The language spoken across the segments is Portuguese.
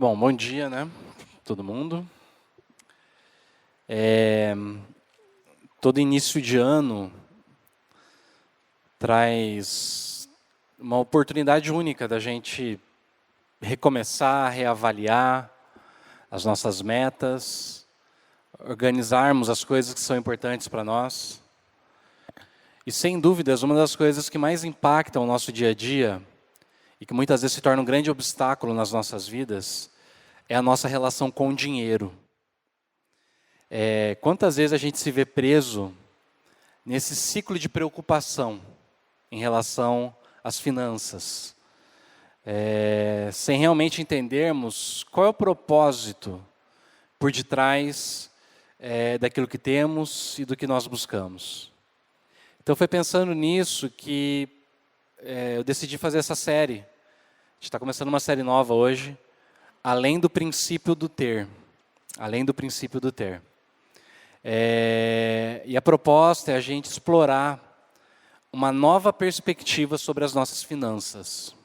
Bom dia, né, todo mundo. Todo início de ano traz uma oportunidade única da gente recomeçar, reavaliar as nossas metas, organizarmos as coisas que são importantes para nós. E sem dúvidas, uma das coisas que mais impactam o nosso dia a dia e que muitas vezes se torna um grande obstáculo nas nossas vidas é a nossa relação com o dinheiro. Quantas vezes a gente se vê preso nesse ciclo de preocupação em relação às finanças, sem realmente entendermos qual é o propósito por detrás daquilo que temos e do que nós buscamos. Então foi pensando nisso que eu decidi fazer essa série. A gente está começando uma série nova hoje, Além do Princípio do Ter. Além do Princípio do Ter. E a proposta é a gente explorar uma nova perspectiva sobre as nossas finanças.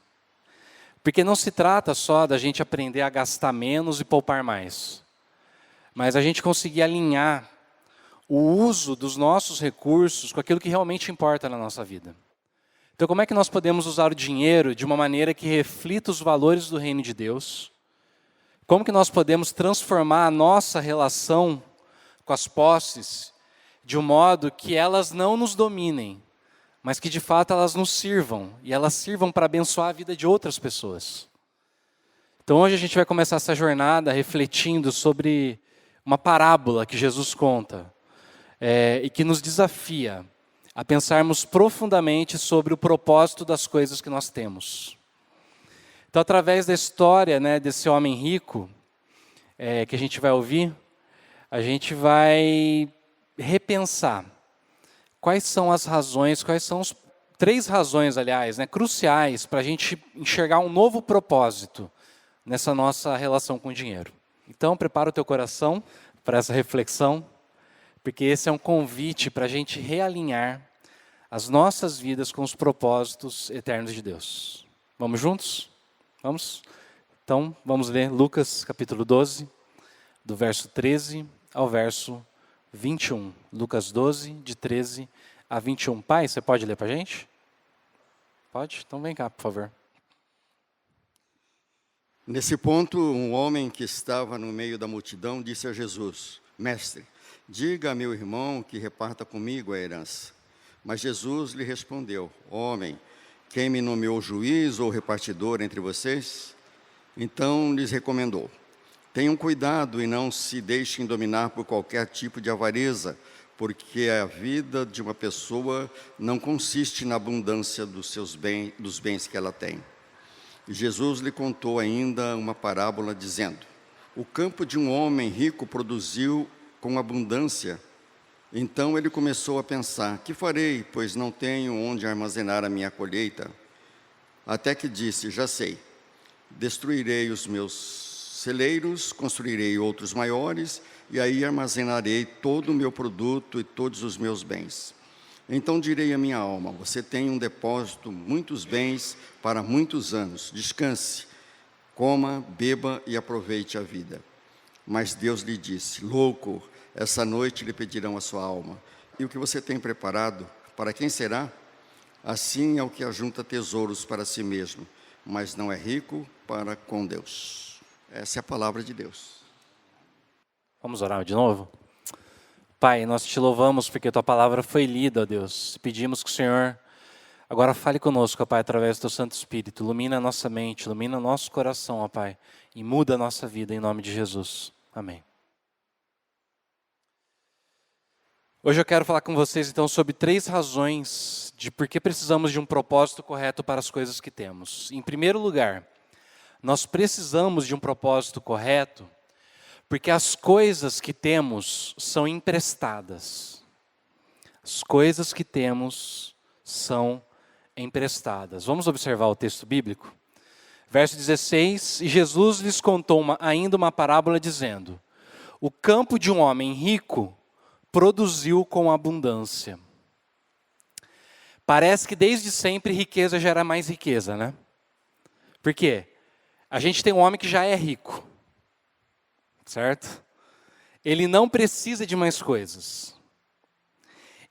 Porque não se trata só da gente aprender a gastar menos e poupar mais, mas a gente conseguir alinhar o uso dos nossos recursos com aquilo que realmente importa na nossa vida. Então, como é que nós podemos usar o dinheiro de uma maneira que reflita os valores do reino de Deus? Como que nós podemos transformar a nossa relação com as posses de um modo que elas não nos dominem, mas que de fato elas nos sirvam, e elas sirvam para abençoar a vida de outras pessoas. Então hoje a gente vai começar essa jornada refletindo sobre uma parábola que Jesus conta, e que nos desafia a pensarmos profundamente sobre o propósito das coisas que nós temos. Então, através da história, desse homem rico, que a gente vai ouvir, a gente vai repensar quais são as razões, quais são as 3 razões, aliás, cruciais para a gente enxergar um novo propósito nessa nossa relação com o dinheiro. Então, prepara o teu coração para essa reflexão, porque esse é um convite para a gente realinhar as nossas vidas com os propósitos eternos de Deus. Vamos juntos? Vamos? Então, vamos ler Lucas capítulo 12, do verso 13 ao verso 21. Lucas 12, de 13 a 21. Pai, você pode ler para a gente? Pode? Então vem cá, por favor. Nesse ponto, um homem que estava no meio da multidão disse a Jesus: Mestre, diga a meu irmão que reparta comigo a herança. Mas Jesus lhe respondeu: Homem, quem me nomeou juiz ou repartidor entre vocês? Então lhes recomendou: Tenham cuidado e não se deixem dominar por qualquer tipo de avareza, porque a vida de uma pessoa não consiste na abundância dos bens que ela tem. E Jesus lhe contou ainda uma parábola dizendo: O campo de um homem rico produziu com abundância. Então ele começou a pensar: Que farei, pois não tenho onde armazenar a minha colheita? Até que disse: Já sei, destruirei os meus celeiros, construirei outros maiores, e aí armazenarei todo o meu produto e todos os meus bens. Então direi à minha alma: Você tem um depósito, muitos bens para muitos anos. Descanse, coma, beba e aproveite a vida. Mas Deus lhe disse: Louco, essa noite lhe pedirão a sua alma. E o que você tem preparado, para quem será? Assim é o que ajunta tesouros para si mesmo, mas não é rico para com Deus. Essa é a palavra de Deus. Vamos orar de novo? Pai, nós te louvamos porque tua palavra foi lida, ó Deus. Pedimos que o Senhor agora fale conosco, ó Pai, através do teu Santo Espírito. Ilumina a nossa mente, ilumina o nosso coração, ó Pai, e muda a nossa vida em nome de Jesus. Amém. Hoje eu quero falar com vocês então sobre 3 razões de por que precisamos de um propósito correto para as coisas que temos. Em primeiro lugar, nós precisamos de um propósito correto porque as coisas que temos são emprestadas. As coisas que temos são emprestadas. Vamos observar o texto bíblico? Verso 16, e Jesus lhes contou ainda uma parábola dizendo: O campo de um homem rico produziu com abundância. Parece que desde sempre riqueza gera mais riqueza, né? Por quê? A gente tem um homem que já é rico, certo? Ele não precisa de mais coisas.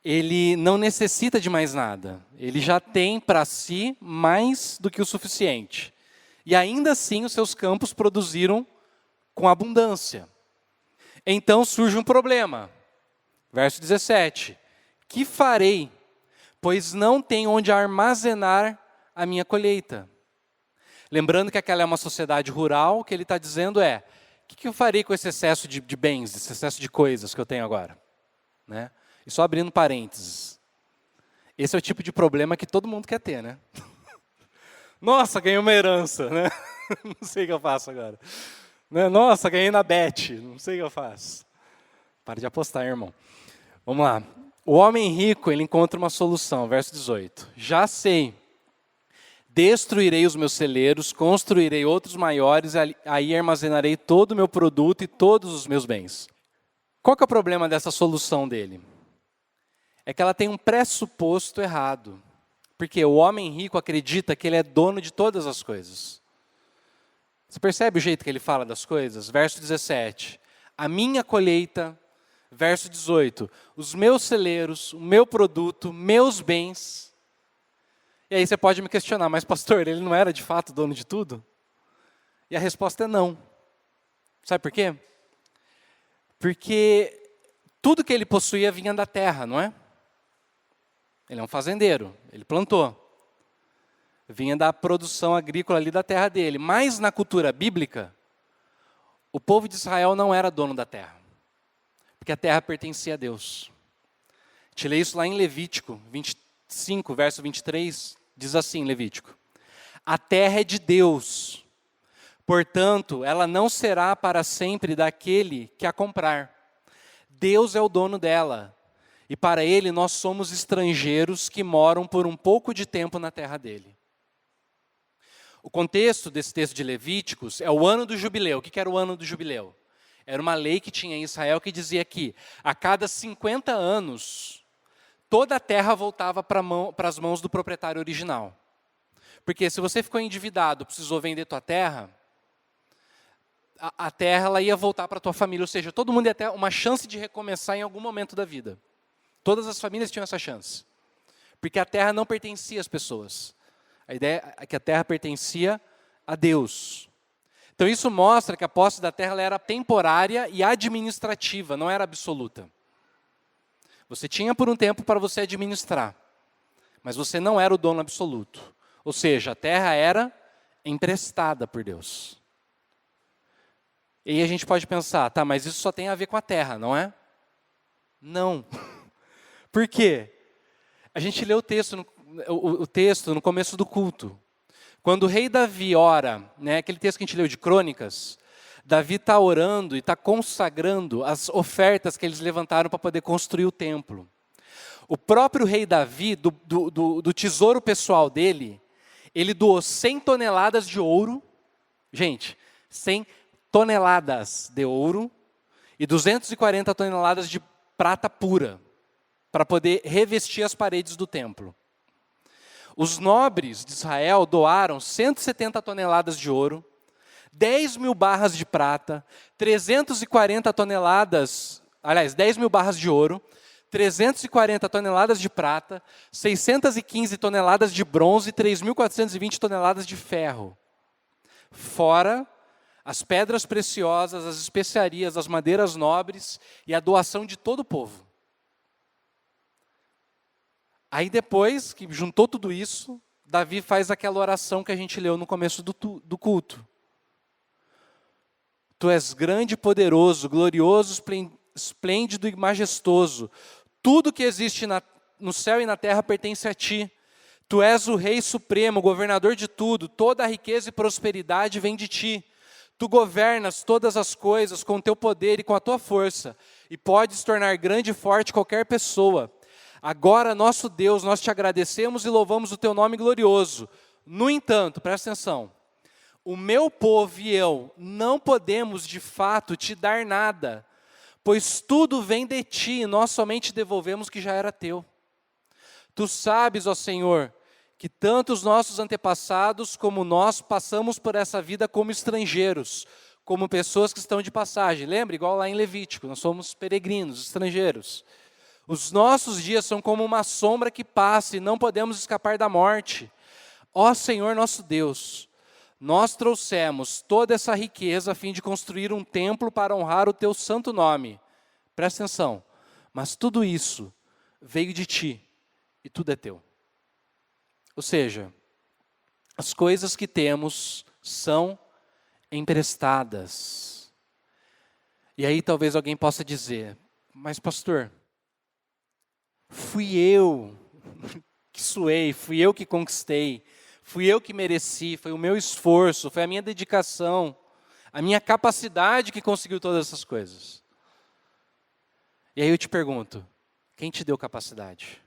Ele não necessita de mais nada. Ele já tem para si mais do que o suficiente. E ainda assim os seus campos produziram com abundância. Então surge um problema. Verso 17. Que farei, pois não tenho onde armazenar a minha colheita? Lembrando que aquela é uma sociedade rural, o que ele está dizendo é, o que eu farei com esse excesso de bens, esse excesso de coisas que eu tenho agora? Né? E só abrindo parênteses. Esse é o tipo de problema que todo mundo quer ter, né? Nossa, ganhei uma herança, né? Não sei o que eu faço agora. Né? Nossa, ganhei na Bet, não sei o que eu faço. Para de apostar, irmão. Vamos lá. O homem rico, ele encontra uma solução, verso 18. Já sei, destruirei os meus celeiros, construirei outros maiores, aí armazenarei todo o meu produto e todos os meus bens. Qual que é o problema dessa solução dele? É que ela tem um pressuposto errado. Porque o homem rico acredita que ele é dono de todas as coisas. Você percebe o jeito que ele fala das coisas? Verso 17. A minha colheita. Verso 18. Os meus celeiros, o meu produto, meus bens. E aí você pode me questionar, mas pastor, ele não era de fato dono de tudo? E a resposta é não. Sabe por quê? Porque tudo que ele possuía vinha da terra, não é? Ele é um fazendeiro, ele plantou. Vinha da produção agrícola ali da terra dele. Mas na cultura bíblica, o povo de Israel não era dono da terra. Porque a terra pertencia a Deus. Te leio isso lá em Levítico 25, verso 23, diz assim, Levítico. A terra é de Deus, portanto, ela não será para sempre daquele que a comprar. Deus é o dono dela. E para ele nós somos estrangeiros que moram por um pouco de tempo na terra dele. O contexto desse texto de Levíticos é o ano do jubileu. O que era o ano do jubileu? Era uma lei que tinha em Israel que dizia que a cada 50 anos, toda a terra voltava para as mãos do proprietário original. Porque se você ficou endividado, precisou vender tua terra, a terra ela ia voltar para a tua família. Ou seja, todo mundo ia ter uma chance de recomeçar em algum momento da vida. Todas as famílias tinham essa chance. Porque a terra não pertencia às pessoas. A ideia é que a terra pertencia a Deus. Então isso mostra que a posse da terra ela era temporária e administrativa, não era absoluta. Você tinha por um tempo para você administrar, mas você não era o dono absoluto. Ou seja, a terra era emprestada por Deus. E aí a gente pode pensar, tá, mas isso só tem a ver com a terra, não é? Não. Por quê? A gente lê o texto no começo do culto. Quando o rei Davi ora, né, aquele texto que a gente leu de Crônicas, Davi está orando e está consagrando as ofertas que eles levantaram para poder construir o templo. O próprio rei Davi, do tesouro pessoal dele, ele doou 100 toneladas de ouro, gente, 100 toneladas de ouro e 240 toneladas de prata pura, para poder revestir as paredes do templo. Os nobres de Israel doaram 170 toneladas de ouro, 10 mil barras de prata, 340 toneladas, aliás, 10 mil barras de ouro, 340 toneladas de prata, 615 toneladas de bronze e 3.420 toneladas de ferro. Fora as pedras preciosas, as especiarias, as madeiras nobres e a doação de todo o povo. Aí depois que juntou tudo isso, Davi faz aquela oração que a gente leu no começo do culto. Tu és grande e poderoso, glorioso, esplêndido e majestoso. Tudo que existe no céu e na terra pertence a ti. Tu és o Rei Supremo, governador de tudo. Toda a riqueza e prosperidade vem de ti. Tu governas todas as coisas com o teu poder e com a tua força. E podes tornar grande e forte qualquer pessoa. Agora, nosso Deus, nós te agradecemos e louvamos o teu nome glorioso. No entanto, presta atenção, o meu povo e eu não podemos de fato te dar nada, pois tudo vem de ti e nós somente devolvemos o que já era teu. Tu sabes, ó Senhor, que tanto os nossos antepassados como nós passamos por essa vida como estrangeiros, como pessoas que estão de passagem. Lembra? Igual lá em Levítico, nós somos peregrinos, estrangeiros. Os nossos dias são como uma sombra que passa e não podemos escapar da morte. Ó Senhor nosso Deus, nós trouxemos toda essa riqueza a fim de construir um templo para honrar o teu santo nome. Presta atenção, mas tudo isso veio de ti e tudo é teu. Ou seja, as coisas que temos são emprestadas. E aí talvez alguém possa dizer, mas pastor, fui eu que suei, fui eu que conquistei, fui eu que mereci, foi o meu esforço, foi a minha dedicação, a minha capacidade que conseguiu todas essas coisas. E aí eu te pergunto, quem te deu capacidade?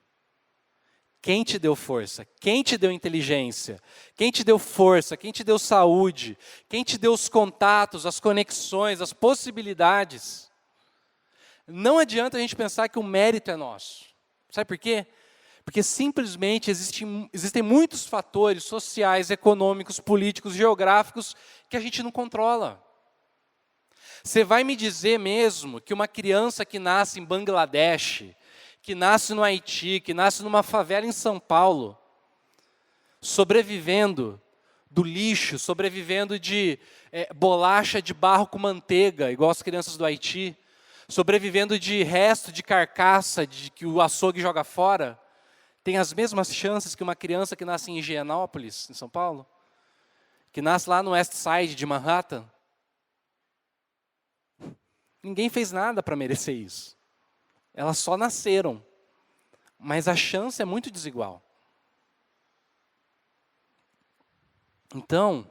Quem te deu força? Quem te deu inteligência? Quem te deu força? Quem te deu saúde? Quem te deu os contatos, as conexões, as possibilidades? Não adianta a gente pensar que o mérito é nosso. Sabe por quê? Porque simplesmente existem muitos fatores sociais, econômicos, políticos, geográficos que a gente não controla. Você vai me dizer mesmo que uma criança que nasce em Bangladesh, que nasce no Haiti, que nasce numa favela em São Paulo, sobrevivendo do lixo, sobrevivendo de bolacha de barro com manteiga, igual as crianças do Haiti, sobrevivendo de resto de carcaça que o açougue joga fora, tem as mesmas chances que uma criança que nasce em Higienópolis, em São Paulo, que nasce lá no West Side de Manhattan? Ninguém fez nada para merecer isso. Elas só nasceram, mas a chance é muito desigual. Então,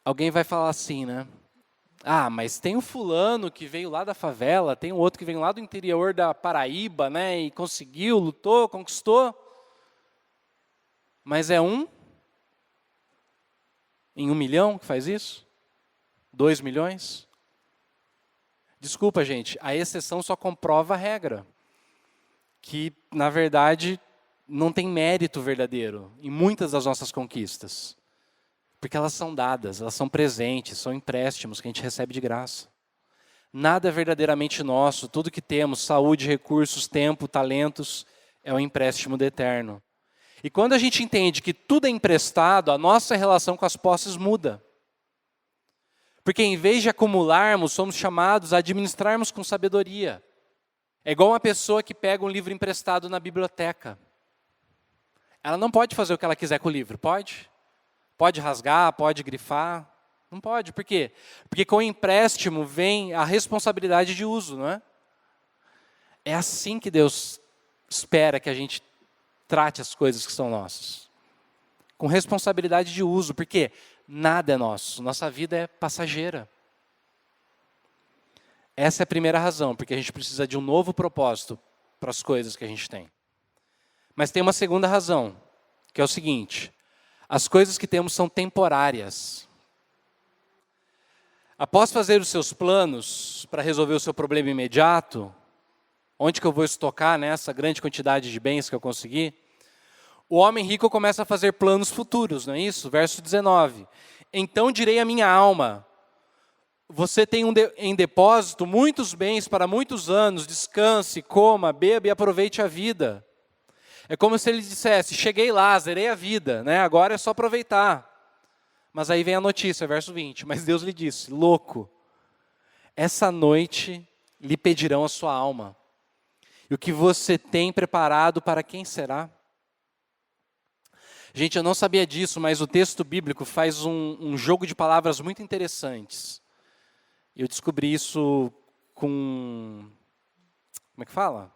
alguém vai falar assim, né? Ah, mas tem um fulano que veio lá da favela, tem um outro que veio lá do interior da Paraíba, né? E conseguiu, lutou, conquistou. Mas é um em 1 milhão que faz isso? 2 milhões? Desculpa, gente, a exceção só comprova a regra. Que, na verdade, não tem mérito verdadeiro em muitas das nossas conquistas. Porque elas são dadas, elas são presentes, são empréstimos que a gente recebe de graça. Nada é verdadeiramente nosso, tudo que temos, saúde, recursos, tempo, talentos, é um empréstimo do eterno. E quando a gente entende que tudo é emprestado, a nossa relação com as posses muda. Porque em vez de acumularmos, somos chamados a administrarmos com sabedoria. É igual uma pessoa que pega um livro emprestado na biblioteca. Ela não pode fazer o que ela quiser com o livro, pode? Pode rasgar, pode grifar? Não pode, por quê? Porque com o empréstimo vem a responsabilidade de uso, não é? É assim que Deus espera que a gente trate as coisas que são nossas. Com responsabilidade de uso, porque nada é nosso, nossa vida é passageira. Essa é a primeira razão, porque a gente precisa de um novo propósito para as coisas que a gente tem. Mas tem uma segunda razão, que é o seguinte: as coisas que temos são temporárias. Após fazer os seus planos para resolver o seu problema imediato, onde que eu vou estocar nessa grande quantidade de bens que eu consegui? O homem rico começa a fazer planos futuros, não é isso? Verso 19. Então direi à minha alma, você tem em depósito muitos bens para muitos anos, descanse, coma, beba e aproveite a vida. É como se ele dissesse, cheguei lá, zerei a vida, né? Agora é só aproveitar. Mas aí vem a notícia, verso 20, mas Deus lhe disse, louco, essa noite lhe pedirão a sua alma. E o que você tem preparado para quem será? Gente, eu não sabia disso, mas o texto bíblico faz um jogo de palavras muito interessantes. Eu descobri isso com, como é que fala?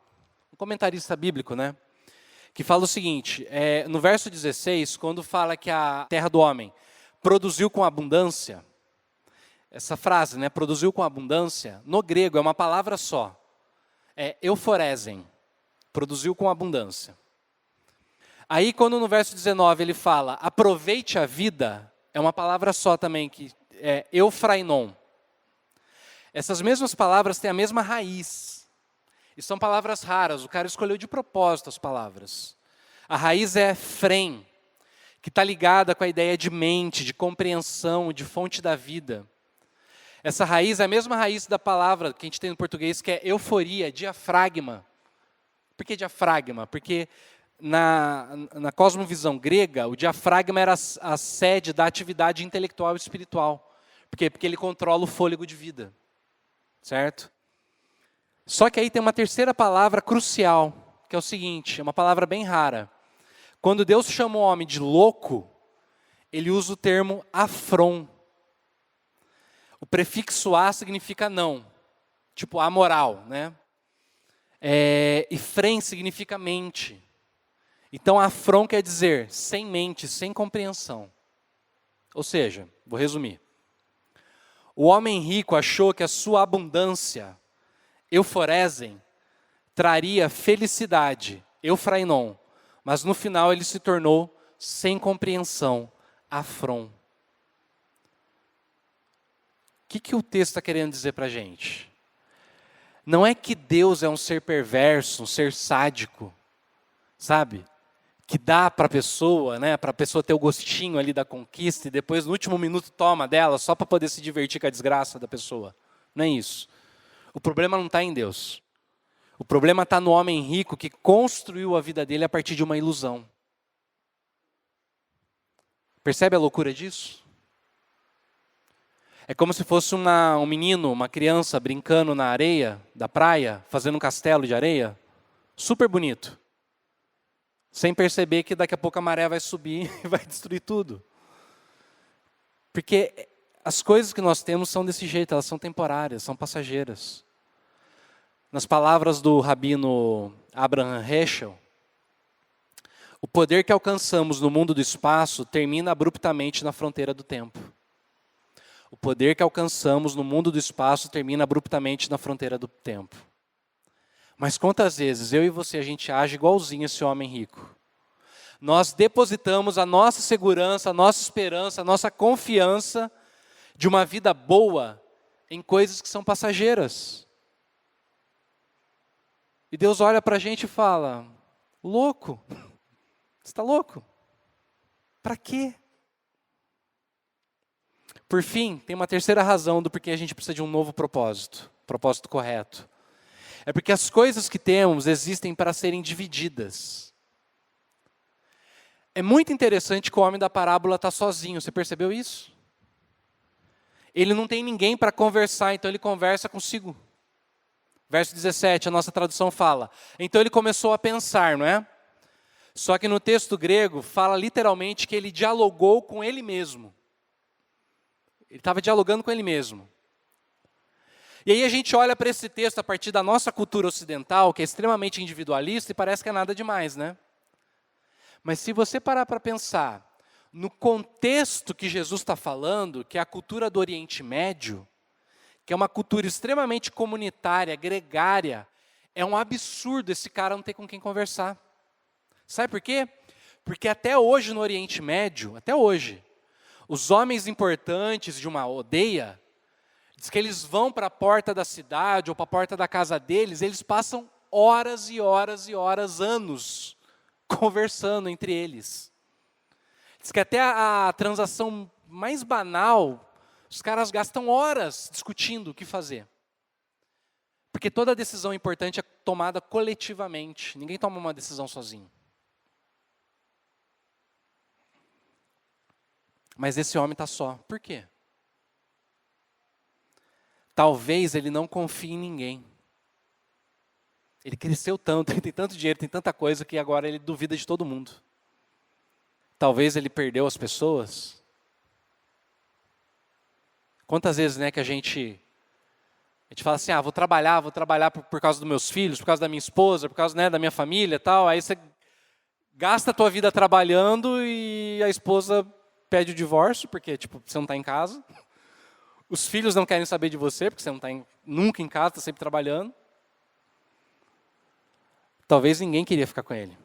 Um comentarista bíblico, né? Que fala o seguinte, no verso 16, quando fala que a terra do homem produziu com abundância, essa frase, né, produziu com abundância, no grego é uma palavra só, é euphoresen, produziu com abundância. Aí quando no verso 19 ele fala, aproveite a vida, é uma palavra só também, que é eufrainon. Essas mesmas palavras têm a mesma raiz. E são palavras raras, o cara escolheu de propósito as palavras. A raiz é frem, que está ligada com a ideia de mente, de compreensão, de fonte da vida. Essa raiz é a mesma raiz da palavra que a gente tem no português, que é euforia, diafragma. Por que diafragma? Porque na cosmovisão grega, o diafragma era a sede da atividade intelectual e espiritual. Por quê? Porque ele controla o fôlego de vida. Certo? Só que aí tem uma terceira palavra crucial, que é o seguinte, é uma palavra bem rara. Quando Deus chama o homem de louco, ele usa o termo afron. O prefixo a significa não, tipo amoral, né? E frem significa mente. Então afron quer dizer sem mente, sem compreensão. Ou seja, vou resumir. O homem rico achou que a sua abundância, euforesen, traria felicidade, eufrainon, mas no final ele se tornou sem compreensão, afron. O que o texto está querendo dizer para a gente? Não é que Deus é um ser perverso, um ser sádico, sabe? Que dá para a pessoa, né, para a pessoa ter o gostinho ali da conquista e depois no último minuto toma dela só para poder se divertir com a desgraça da pessoa. Não é isso. O problema não está em Deus. O problema está no homem rico que construiu a vida dele a partir de uma ilusão. Percebe a loucura disso? É como se fosse um menino, uma criança brincando na areia da praia, fazendo um castelo de areia, super bonito. Sem perceber que daqui a pouco a maré vai subir e vai destruir tudo. Porque as coisas que nós temos são desse jeito, elas são temporárias, são passageiras. Nas palavras do rabino Abraham Heschel, o poder que alcançamos no mundo do espaço termina abruptamente na fronteira do tempo. O poder que alcançamos no mundo do espaço termina abruptamente na fronteira do tempo. Mas quantas vezes eu e você, a gente age igualzinho esse homem rico? Nós depositamos a nossa segurança, a nossa esperança, a nossa confiança de uma vida boa em coisas que são passageiras. E Deus olha para a gente e fala, louco, você está louco? Para quê? Por fim, tem uma terceira razão do porquê a gente precisa de um novo propósito correto. É porque as coisas que temos existem para serem divididas. É muito interessante que o homem da parábola está sozinho, você percebeu isso? Ele não tem ninguém para conversar, então ele conversa consigo. Verso 17, a nossa tradução fala, então ele começou a pensar, não é? Só que no texto grego fala literalmente que ele dialogou com ele mesmo. Ele estava dialogando com ele mesmo. E aí a gente olha para esse texto a partir da nossa cultura ocidental, que é extremamente individualista, e parece que é nada demais, né? Mas se você parar para pensar no contexto que Jesus está falando, que é a cultura do Oriente Médio, que é uma cultura extremamente comunitária, gregária, é um absurdo esse cara não ter com quem conversar. Sabe por quê? Porque até hoje no Oriente Médio, até hoje, os homens importantes de uma aldeia, diz que eles vão para a porta da cidade ou para a porta da casa deles, eles passam horas e horas e horas, anos, conversando entre eles. Diz que até a transação mais banal, os caras gastam horas discutindo o que fazer. Porque toda decisão importante é tomada coletivamente, ninguém toma uma decisão sozinho. Mas esse homem está só. Por quê? Talvez ele não confie em ninguém. Ele cresceu tanto, ele tem tanto dinheiro, tem tanta coisa que agora ele duvida de todo mundo. Talvez ele perdeu as pessoas. Quantas vezes, né, que a gente fala assim, vou trabalhar por causa dos meus filhos, por causa da minha esposa, por causa, né, da minha família e tal. Aí você gasta a tua vida trabalhando e a esposa pede o divórcio, porque tipo, você não está em casa. Os filhos não querem saber de você, porque você não está nunca em casa, está sempre trabalhando. Talvez ninguém queria ficar com ele.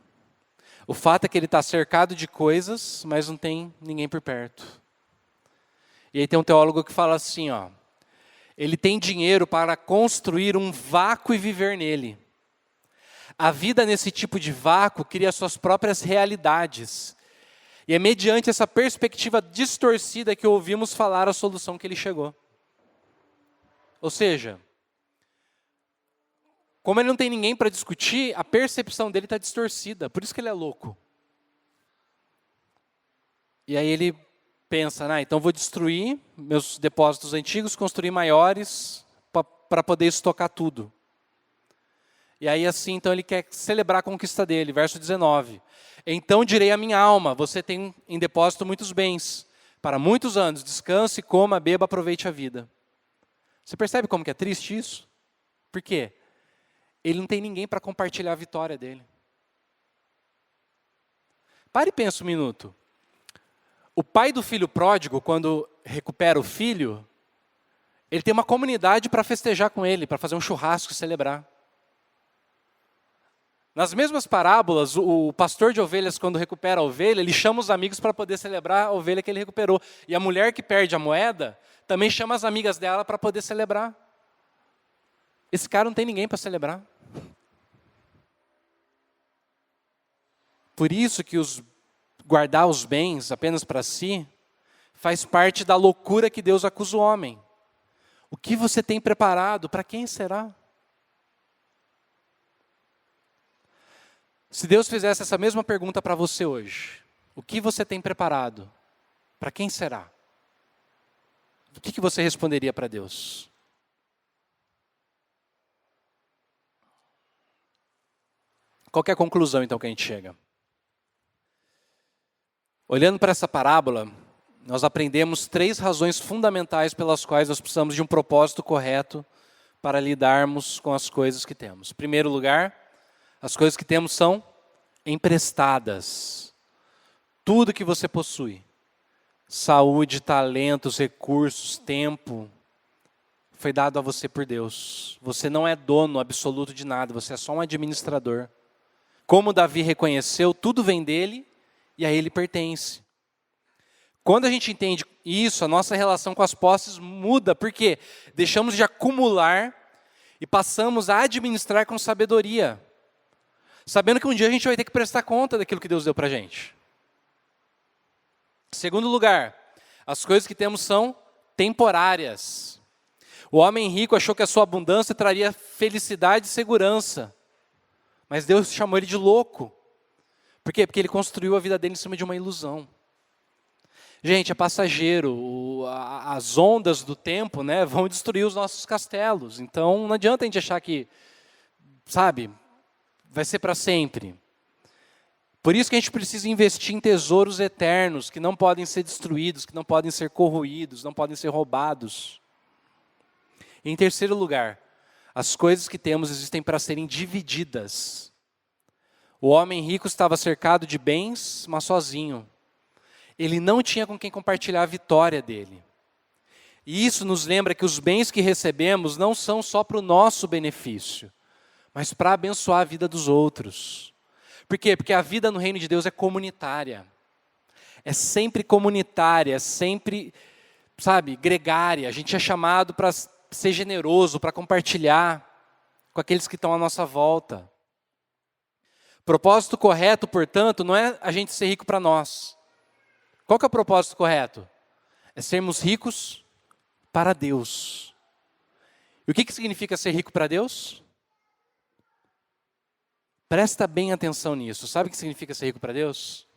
O fato é que ele está cercado de coisas, mas não tem ninguém por perto. E aí tem um teólogo que fala assim, ele tem dinheiro para construir um vácuo e viver nele. A vida nesse tipo de vácuo cria suas próprias realidades. E é mediante essa perspectiva distorcida que ouvimos falar a solução que ele chegou. Ou seja, como ele não tem ninguém para discutir, a percepção dele está distorcida. Por isso que ele é louco. E aí ele pensa, então vou destruir meus depósitos antigos, construir maiores para poder estocar tudo. E aí assim, então ele quer celebrar a conquista dele. Verso 19. Então direi à minha alma, você tem em depósito muitos bens. Para muitos anos, descanse, coma, beba, aproveite a vida. Você percebe como que é triste isso? Por quê? Ele não tem ninguém para compartilhar a vitória dele. Pare e pense um minuto. O pai do filho pródigo, quando recupera o filho, ele tem uma comunidade para festejar com ele, para fazer um churrasco e celebrar. Nas mesmas parábolas, o pastor de ovelhas, quando recupera a ovelha, ele chama os amigos para poder celebrar a ovelha que ele recuperou. E a mulher que perde a moeda, também chama as amigas dela para poder celebrar. Esse cara não tem ninguém para celebrar. Por isso que guardar os bens apenas para si, faz parte da loucura que Deus acusa o homem. O que você tem preparado? Para quem será? Se Deus fizesse essa mesma pergunta para você hoje, o que você tem preparado? Para quem será? O que você responderia para Deus? Qual que é a conclusão então que a gente chega? Olhando para essa parábola, nós aprendemos 3 razões fundamentais pelas quais nós precisamos de um propósito correto para lidarmos com as coisas que temos. Em primeiro lugar, as coisas que temos são emprestadas. Tudo que você possui, saúde, talentos, recursos, tempo, foi dado a você por Deus. Você não é dono absoluto de nada, você é só um administrador. Como Davi reconheceu, tudo vem dele e a ele pertence. Quando a gente entende isso, a nossa relação com as posses muda, porque deixamos de acumular e passamos a administrar com sabedoria, sabendo que um dia a gente vai ter que prestar conta daquilo que Deus deu para a gente. Segundo lugar, as coisas que temos são temporárias. O homem rico achou que a sua abundância traria felicidade e segurança, mas Deus chamou ele de louco. Por quê? Porque ele construiu a vida dele em cima de uma ilusão. Gente, é passageiro, as ondas do tempo, vão destruir os nossos castelos. Então, não adianta a gente achar que, vai ser para sempre. Por isso que a gente precisa investir em tesouros eternos, que não podem ser destruídos, que não podem ser corroídos, não podem ser roubados. E em terceiro lugar, as coisas que temos existem para serem divididas. O homem rico estava cercado de bens, mas sozinho. Ele não tinha com quem compartilhar a vitória dele. E isso nos lembra que os bens que recebemos não são só para o nosso benefício, mas para abençoar a vida dos outros. Por quê? Porque a vida no reino de Deus é comunitária. É sempre comunitária, é sempre, gregária. A gente é chamado para ser generoso, para compartilhar com aqueles que estão à nossa volta. Propósito correto, portanto, não é a gente ser rico para nós. Qual que é o propósito correto? É sermos ricos para Deus. E o que significa ser rico para Deus? Presta bem atenção nisso. Sabe o que significa ser rico para Deus?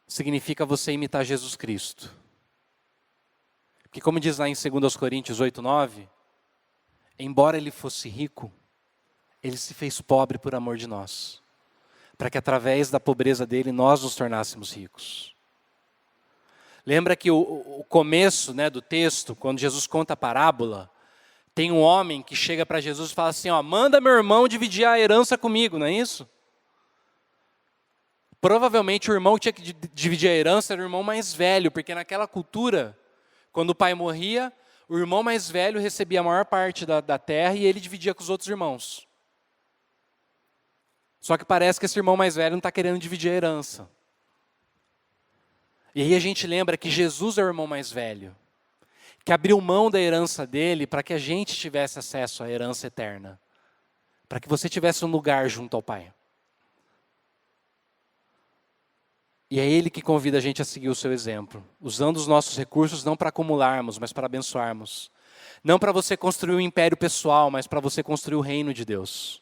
Significa você imitar Jesus Cristo. Porque como diz lá em 2 Coríntios 8:9, embora ele fosse rico, ele se fez pobre por amor de nós, para que através da pobreza dele nós nos tornássemos ricos. Lembra que o começo do texto, quando Jesus conta a parábola, tem um homem que chega para Jesus e fala assim, manda meu irmão dividir a herança comigo, não é isso? Provavelmente o irmão que tinha que dividir a herança era o irmão mais velho, porque naquela cultura, quando o pai morria, o irmão mais velho recebia a maior parte da terra e ele dividia com os outros irmãos. Só que parece que esse irmão mais velho não está querendo dividir a herança. E aí a gente lembra que Jesus é o irmão mais velho, que abriu mão da herança dele para que a gente tivesse acesso à herança eterna. para que você tivesse um lugar junto ao Pai. E é Ele que convida a gente a seguir o seu exemplo, usando os nossos recursos não para acumularmos, mas para abençoarmos. Não para você construir um império pessoal, mas para você construir o reino de Deus.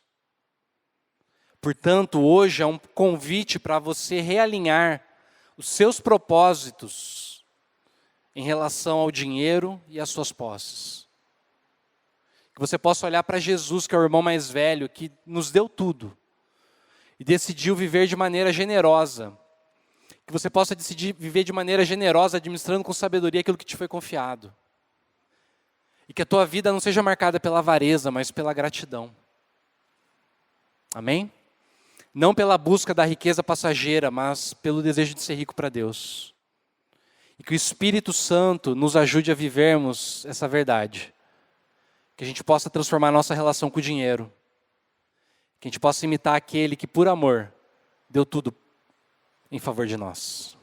Portanto, hoje é um convite para você realinhar os seus propósitos em relação ao dinheiro e às suas posses. Que você possa olhar para Jesus, que é o irmão mais velho, que nos deu tudo e decidiu viver de maneira generosa. Que você possa decidir viver de maneira generosa, administrando com sabedoria aquilo que te foi confiado. E que a tua vida não seja marcada pela avareza, mas pela gratidão. Amém? Não pela busca da riqueza passageira, mas pelo desejo de ser rico para Deus. E que o Espírito Santo nos ajude a vivermos essa verdade. Que a gente possa transformar a nossa relação com o dinheiro. Que a gente possa imitar aquele que, por amor, deu tudo em favor de nós.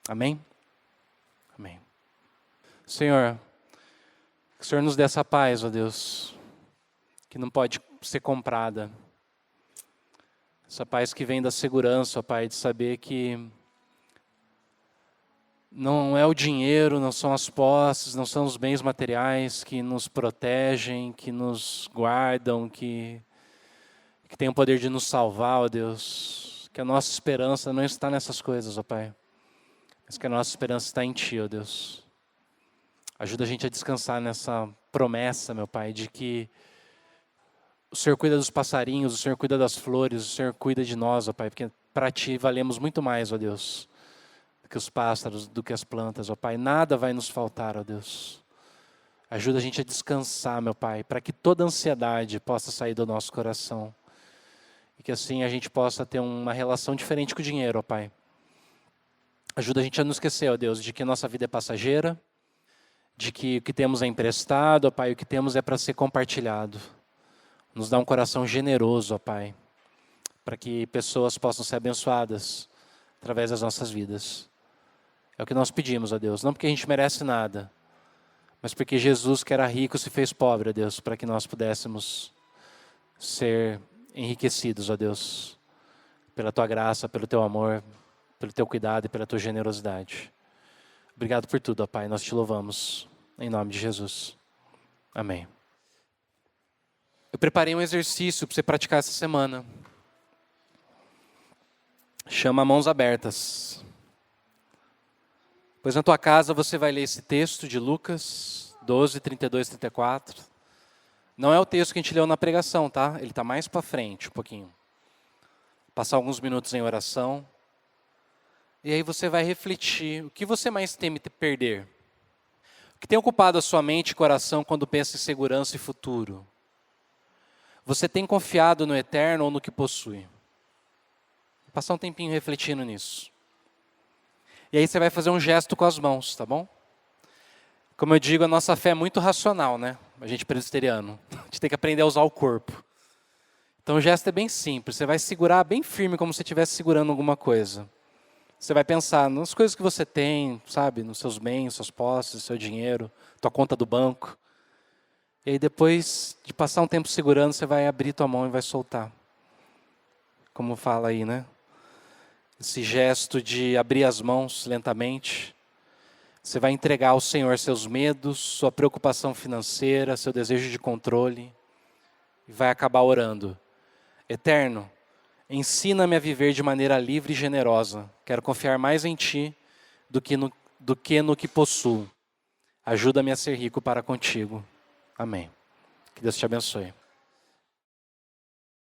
Amém? Amém. Senhor, que o Senhor nos dê essa paz, ó Deus, que não pode ser comprada. Essa paz que vem da segurança, ó Pai, de saber que não é o dinheiro, não são as posses, não são os bens materiais que nos protegem, que nos guardam, que têm o poder de nos salvar, ó Deus. Que a nossa esperança não está nessas coisas, ó Pai, mas que a nossa esperança está em Ti, ó Deus. Ajuda a gente a descansar nessa promessa, meu Pai, de que o Senhor cuida dos passarinhos, o Senhor cuida das flores, o Senhor cuida de nós, ó Pai, porque para Ti valemos muito mais, ó Deus, do que os pássaros, do que as plantas, ó Pai. Nada vai nos faltar, ó Deus. Ajuda a gente a descansar, meu Pai, para que toda ansiedade possa sair do nosso coração. E que assim a gente possa ter uma relação diferente com o dinheiro, ó Pai. Ajuda a gente a não esquecer, ó Deus, de que a nossa vida é passageira, de que o que temos é emprestado, ó Pai, o que temos é para ser compartilhado. Nos dá um coração generoso, ó Pai, para que pessoas possam ser abençoadas através das nossas vidas. É o que nós pedimos, ó Deus, não porque a gente merece nada, mas porque Jesus, que era rico, se fez pobre, ó Deus, para que nós pudéssemos ser enriquecidos, ó Deus, pela Tua graça, pelo Teu amor, pelo Teu cuidado e pela Tua generosidade. Obrigado por tudo, ó Pai, nós Te louvamos, em nome de Jesus. Amém. Eu preparei um exercício para você praticar essa semana. Chama Mãos Abertas. Pois na tua casa você vai ler esse texto de Lucas 12, 32, 34. Não é o texto que a gente leu na pregação, tá? Ele está mais para frente um pouquinho. Passar alguns minutos em oração. E aí você vai refletir. O que você mais teme perder? O que tem ocupado a sua mente e coração quando pensa em segurança e futuro? Você tem confiado no eterno ou no que possui? Vou passar um tempinho refletindo nisso. E aí você vai fazer um gesto com as mãos, tá bom? Como eu digo, a nossa fé é muito racional, né? A gente presbiteriano. A gente tem que aprender a usar o corpo. Então o gesto é bem simples. Você vai segurar bem firme, como se estivesse segurando alguma coisa. Você vai pensar nas coisas que você tem, sabe? Nos seus bens, suas posses, seu dinheiro, tua conta do banco. E aí depois de passar um tempo segurando, você vai abrir tua mão e vai soltar. Como fala aí, né? Esse gesto de abrir as mãos lentamente. Você vai entregar ao Senhor seus medos, sua preocupação financeira, seu desejo de controle. E vai acabar orando. Eterno, ensina-me a viver de maneira livre e generosa. Quero confiar mais em Ti do que no que possuo. Ajuda-me a ser rico para contigo. Amém. Que Deus te abençoe.